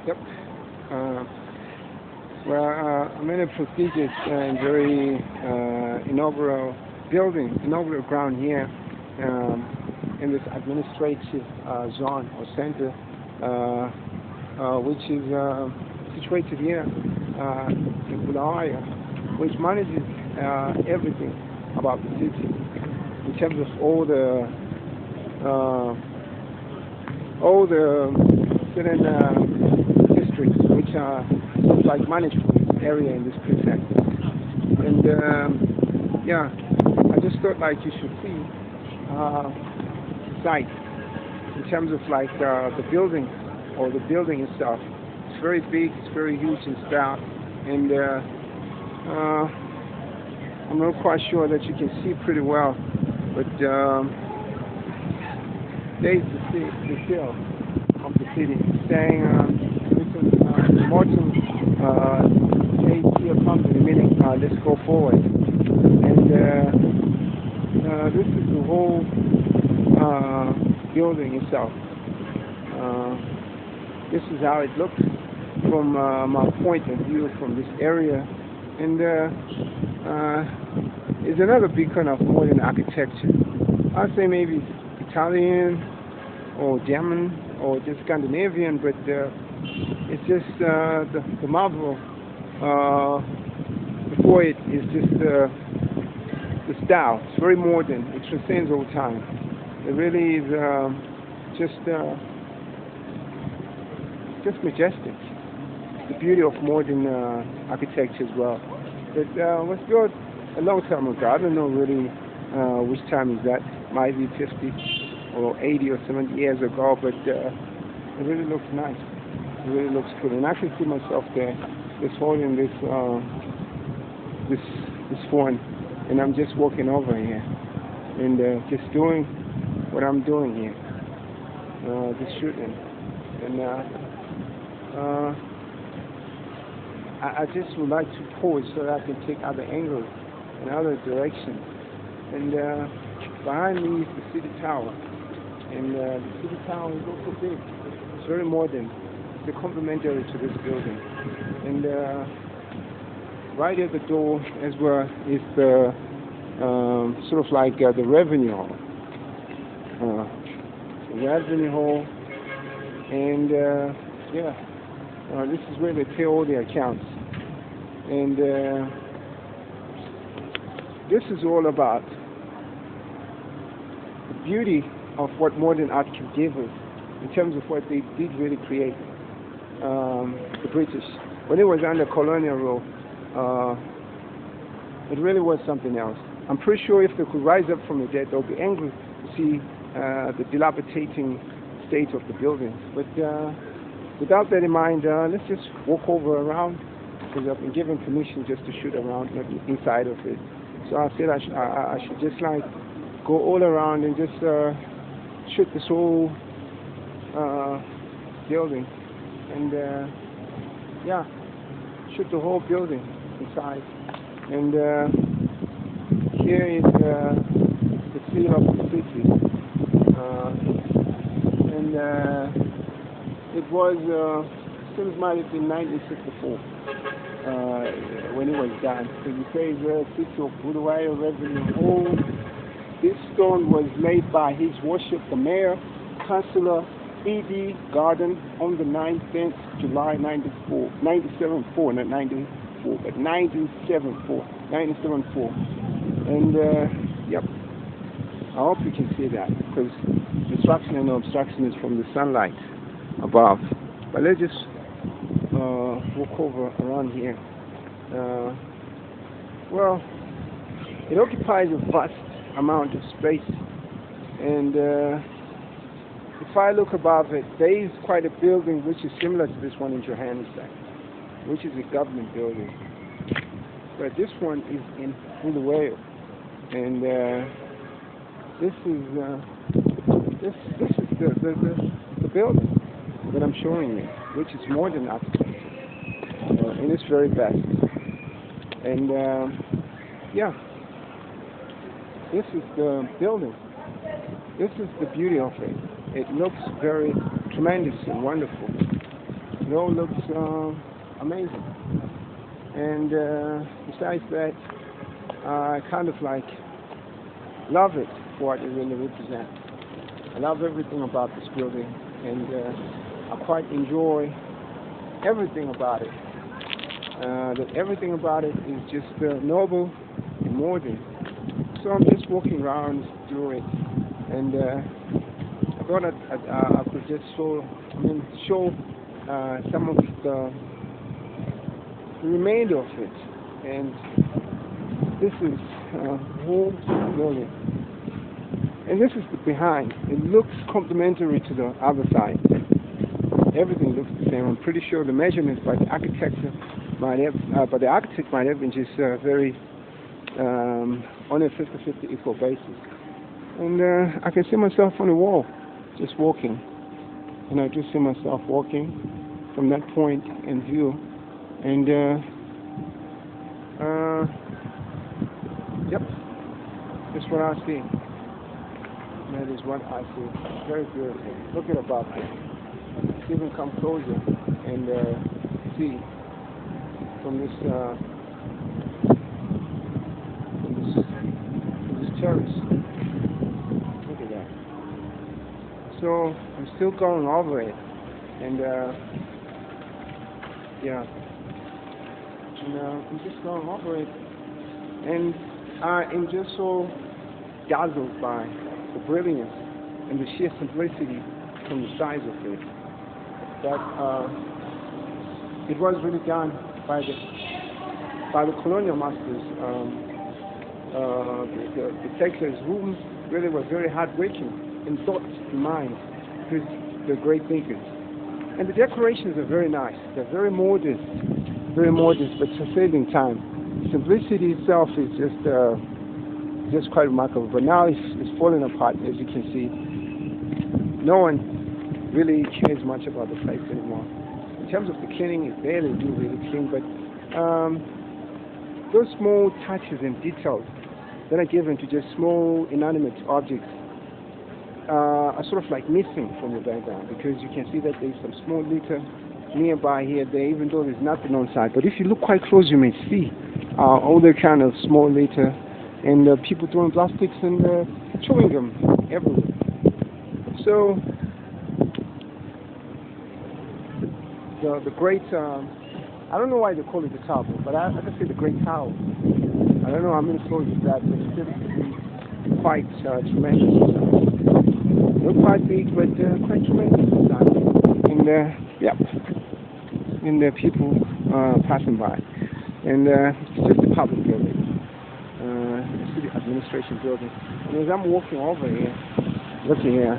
Yep. I'm in a prestigious and very inaugural building, inaugural ground here in this administrative zone or center, which is situated here in Bulawayo, which manages everything about the city in terms of all the certain districts which are like managed area in this precinct. And yeah, I just thought like you should see the site in terms of like the building or the building itself. It's very big, it's very huge in style, and I'm not quite sure that you can see pretty well, but there's the seal of the city saying Morton company, meaning let's go forward. And this is the whole building itself. This is how it looks from my point of view from this area. And it's another beacon of modern architecture. I'd say maybe Italian or German or just Scandinavian, but it's just the marvel before it is just the style. It's very modern. It transcends all time. It really is just majestic. The beauty of modern architecture as well. But was built a long time ago. I don't know really which time is that. Might be 50 or 80 or 70 years ago, but it really looks nice. It really looks cool, and I can see myself there, just holding this phone, and I'm just walking over here, and just doing what I'm doing here, just shooting, and I just would like to pause so that I can take other angles and other directions, and behind me is the city tower, and the city tower is also big. It's very modern. It's complementary to this building, and right at the door as well is the sort of like the revenue hall. And yeah, this is where they pay all their accounts, and this is all about the beauty of what modern art can give us in terms of what they did really create. The British, when it was under colonial rule, it really was something else. I'm pretty sure if they could rise up from the dead, they'll be angry to see the dilapidating state of the buildings. But without that in mind, let's just walk over around, because I've been given permission just to shoot around, not inside of it. So I said I should just like go all around and just shoot this whole building. And yeah, shoot the whole building inside. And here is the seal of the city. And it was, since might have been 1964 when it was done. So you say the city of Bulawayo Revenue Hall. This stone was laid by His Worship the Mayor, Councillor E.D. Garden on the 19th July 1974, not 94, but 1974. And yep, I hope you can see that, because obstruction and obstruction is from the sunlight above. But let's just walk over around here. Well, it occupies a vast amount of space, and if I look above it, there is quite a building which is similar to this one in Johannesburg, which is a government building. But this one is in Bulawayo, and this is the building that I'm showing you, which is modern architecture, and it's very best. And yeah, this is the building. This is the beauty of it. It looks very tremendous and wonderful. It all looks amazing. And besides that, I kind of like love it for what it really represents. I love everything about this building, and I quite enjoy everything about it. That everything about it is just noble and modern. So I'm just walking around through it, and I thought I could just show some of the remainder of it. And this is whole building, and this is the behind. It looks complementary to the other side. Everything looks the same. I'm pretty sure the measurements by the architecture might have, but the architect might have been just very on a 50-50 equal basis. And I can see myself on the wall, just walking, and I just see myself walking from that point in view. And yep, that's what I see. That is what I see. Very beautiful. Look at about this. Let's even come closer and see from this terrace. Look at that. So I'm still going over it, and yeah, and I'm just going over it, and I am just so dazzled by the brilliance and the sheer simplicity from the size of it. That it was really done by the colonial masters, the settlers, who really were very hardworking in thought and mind, because they're great thinkers. And the decorations are very nice. They're very modest, but it's a saving time. Simplicity itself is just quite remarkable. But now it's falling apart, as you can see. No one really cares much about the place anymore. In terms of the cleaning, they do really clean, but those small touches and details that are given to just small inanimate objects are sort of like missing from the background, because you can see that there's some small litter nearby here, there, even though there's nothing on site. But if you look quite close, you may see all the kind of small litter, and people throwing plastics and throwing them everywhere. So the great, I don't know why they call it the tower, but I can say the Great Tower. I don't know how many floors is that, but it's still quite tremendous. Not quite big, but quite tremendous. And yep, and people passing by. And it's just a public building, a city administration building. And as I'm walking over here, looking here,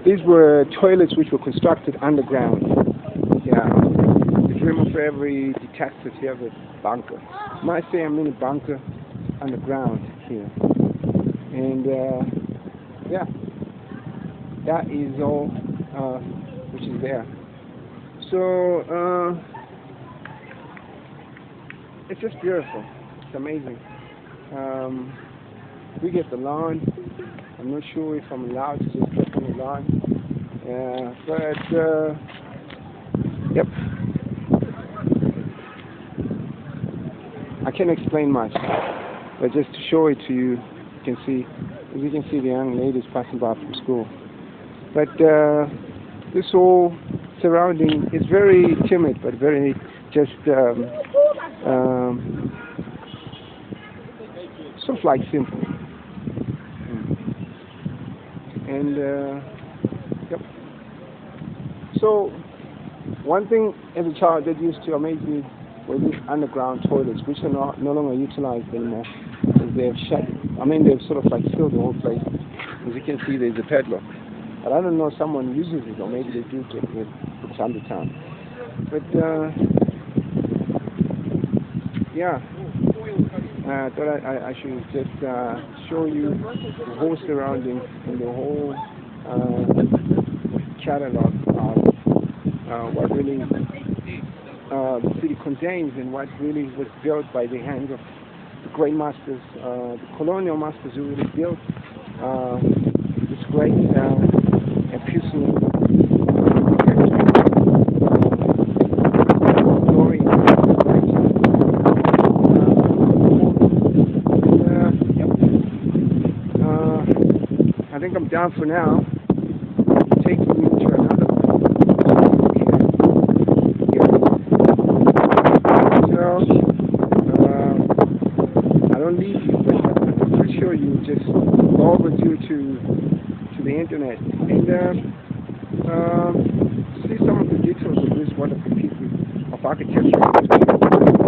these were toilets which were constructed underground. Yeah, the dream of every detective to have a bunker. Might say I'm in a bunker underground here. And yeah, that is all which is there. So it's just beautiful. It's amazing. We get the lawn. I'm not sure if I'm allowed to just click on the lawn. But yep. I can't explain much, but just to show it to you, you can see, as you can see, the young ladies passing by from school. But this whole surrounding is very timid, but very just sort of like simple. And yep. So one thing as a child that used to amaze me were these underground toilets, which are no longer utilized anymore, because they have shut. I mean, they've sort of like filled the whole place. As you can see, there's a padlock. But I don't know if someone uses it, or maybe they do get it from time to time. But yeah, I thought I should just show you the whole surroundings and the whole catalog of what really the city contains, and what really was built by the hands of the great masters, the colonial masters who really built this great and peaceful architecture. I think I'm down for now. Taking you to another. So I don't leave you, but I'm pretty sure you just go over to the internet and see some of the details of this wonderful piece of architecture.